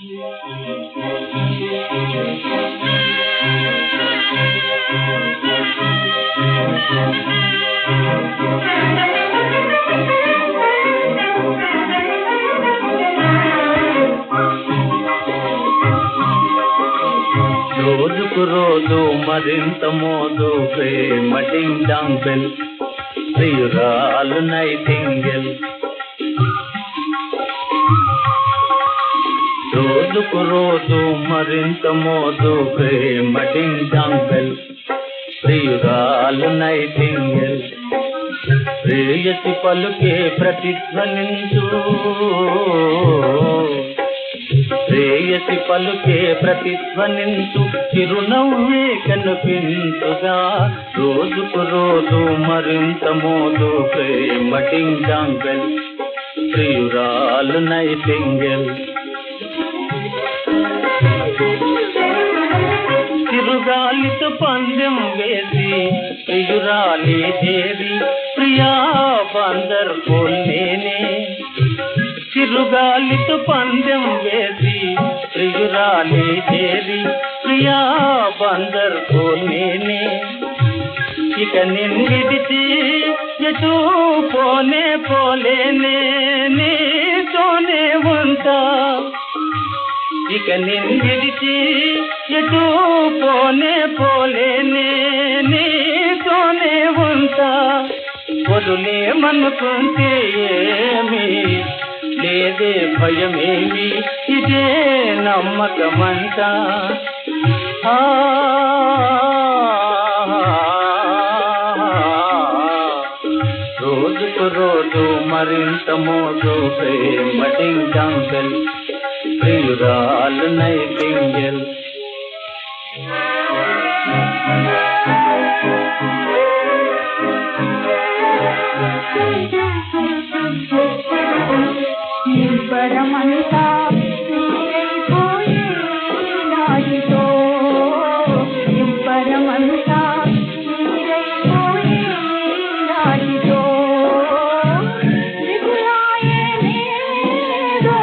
రోజుకు రోజు మరింత మోదు ప్రేమ డింగ్ డాంగ్ బెల్ ప్రియురాలు నైటింగేల్. రోజుకు రోజు మరింత మోదు ప్రేమ డింగ్ డాంగ్ బెల్ ప్రియురాలు నైటింగేల్. ప్రేయసి పలుకే ప్రతిధ్వనించు, ప్రేయసి పలుకే ప్రతిధ్వనించు, చిరునవ్వే కనిపించుగా. రోజుకు రోజు మరింత మోదు ప్రేమ డింగ్ డాంగ్ బెల్ ప్రియురాలు నైటింగేల్. చిరుగాలితో పందెం వేసి ప్రియురాలి చేరి ప్రియా బందర్ పోలేనే. చిరుగాలితో పందెం వేసి ప్రియురాలి చేరి ప్రియా బందర్ పోలేనే. ఇక నిన్నిడిచి ఎటూ పోనే పోలేనే, నీతోనే ఉంటా. ఇక నిన్నిడిచి ఎటూ పోనే పోలేనే, నీతోనే ఉంటా. వదులేమనుకుంటే ఏమి లేదే భయమేమి, ఇదే నమ్మకమంతా. రోజుకు రోజు మరింత మోదు ప్రేమ డింగ్ డాంగ్ బెల్ ప్రియురాలు నైటింగేల్. నిబ్బరమంతా నీరైపోయే నాటితో, నిబ్బరమంతా నీరైపోయే నాటితో. దిగులాయే నేదో